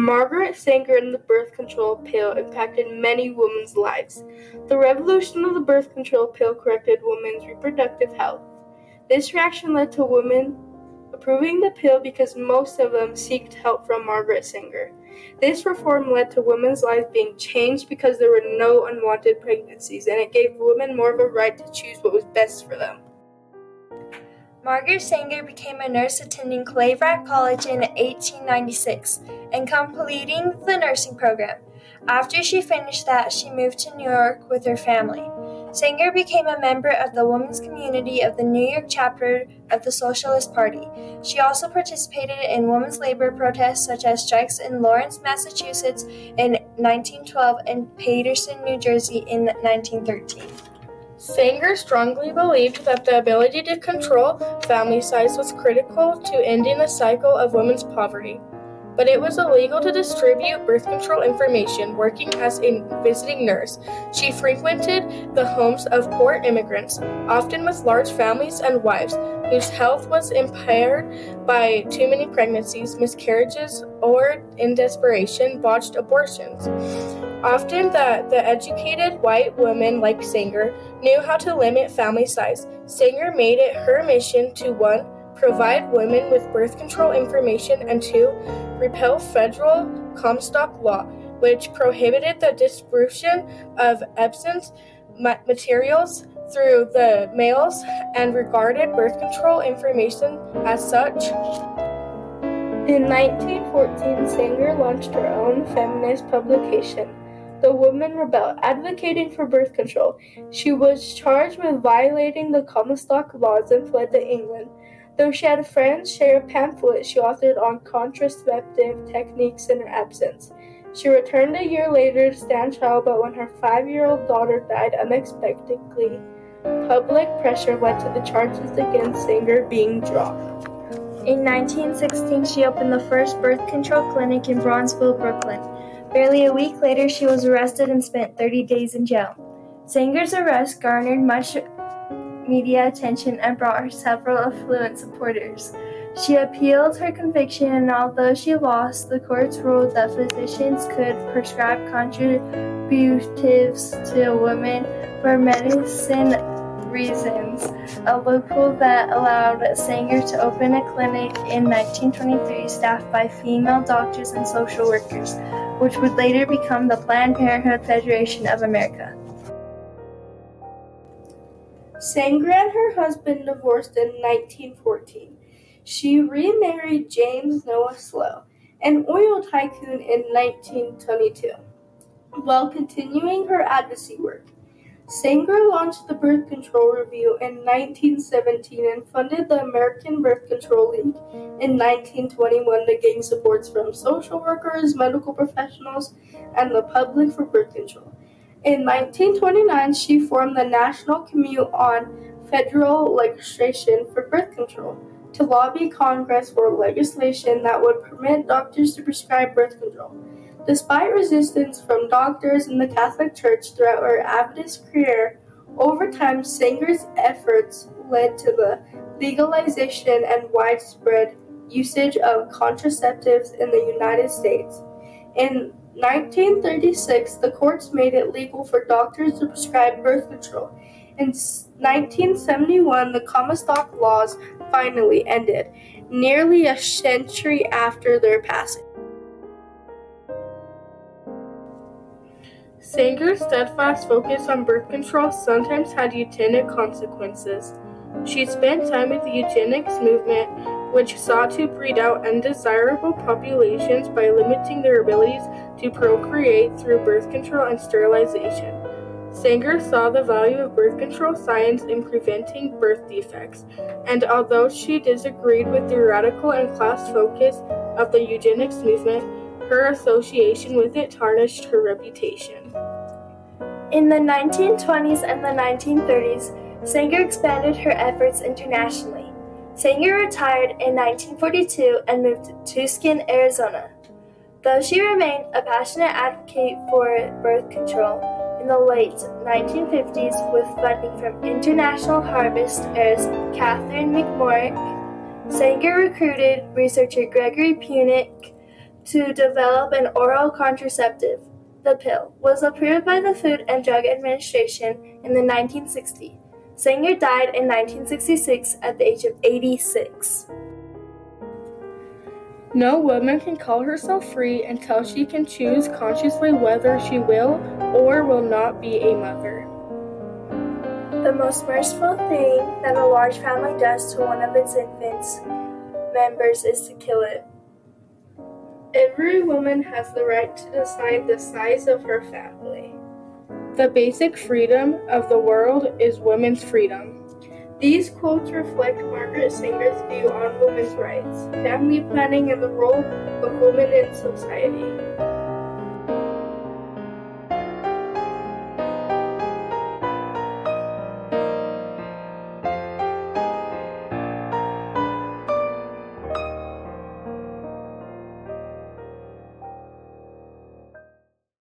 Margaret Sanger and the birth control pill impacted many women's lives. The revolution of the birth control pill corrected women's reproductive health. This reaction led to women approving the pill because most of them sought help from Margaret Sanger. This reform led to women's lives being changed because there were no unwanted pregnancies, and it gave women more of a right to choose what was best for them. Margaret Sanger became a nurse attending Claverack College in 1896 and completing the nursing program. After she finished that, she moved to New York with her family. Sanger became a member of the women's community of the New York chapter of the Socialist Party. She also participated in women's labor protests such as strikes in Lawrence, Massachusetts in 1912 and Paterson, New Jersey in 1913. Sanger strongly believed that the ability to control family size was critical to ending the cycle of women's poverty. But it was illegal to distribute birth control information. Working as a visiting nurse, she frequented the homes of poor immigrants, often with large families and wives, whose health was impaired by too many pregnancies, miscarriages, or, in desperation, botched abortions. Often the educated white women like Sanger knew how to limit family size. Sanger made it her mission to 1. Provide women with birth control information, and 2. Repeal federal Comstock law, which prohibited the distribution of abstinence materials through the mails and regarded birth control information as such. In 1914, Sanger launched her own feminist publication, The Woman Rebel, advocating for birth control. She was charged with violating the Comstock laws and fled to England. Though she had friends share a pamphlet she authored on contraceptive techniques in her absence. She returned a year later to stand trial, but when her 5-year-old daughter died unexpectedly, public pressure led to the charges against Sanger being dropped. In 1916, she opened the first birth control clinic in Bronzeville, Brooklyn. Barely a week later, she was arrested and spent 30 days in jail. Sanger's arrest garnered much media attention and brought her several affluent supporters. She appealed her conviction, and although she lost, the courts ruled that physicians could prescribe contraceptives to women for medicine reasons, a loophole that allowed Sanger to open a clinic in 1923 staffed by female doctors and social workers, which would later become the Planned Parenthood Federation of America. Sanger and her husband divorced in 1914. She remarried James Noah Slow, an oil tycoon, in 1922, while continuing her advocacy work. Sanger launched the Birth Control Review in 1917 and funded the American Birth Control League in 1921 to gain support from social workers, medical professionals, and the public for birth control. In 1929, she formed the National Committee on Federal Legislation for Birth Control to lobby Congress for legislation that would permit doctors to prescribe birth control. Despite resistance from doctors in the Catholic Church throughout her advocacy career, over time, Sanger's efforts led to the legalization and widespread usage of contraceptives in the United States. In 1936, the courts made it legal for doctors to prescribe birth control. In 1971, the Comstock laws finally ended, nearly a century after their passage. Sanger's steadfast focus on birth control sometimes had eugenic consequences. She spent time with the eugenics movement, which sought to breed out undesirable populations by limiting their abilities to procreate through birth control and sterilization. Sanger saw the value of birth control science in preventing birth defects, and although she disagreed with the radical and class focus of the eugenics movement, her association with it tarnished her reputation. In the 1920s and the 1930s, Sanger expanded her efforts internationally. Sanger retired in 1942 and moved to Tucson, Arizona. Though she remained a passionate advocate for birth control in the late 1950s with funding from International Harvest heiress Catherine McMorrick, Sanger recruited researcher Gregory Punick to develop an oral contraceptive, the pill, was approved by the Food and Drug Administration in the 1960s. Sanger died in 1966 at the age of 86. No woman can call herself free until she can choose consciously whether she will or will not be a mother. The most merciful thing that a large family does to one of its infants members is to kill it. Every woman has the right to decide the size of her family. The basic freedom of the world is women's freedom. These quotes reflect Margaret Sanger's view on women's rights, family planning, and the role of women in society.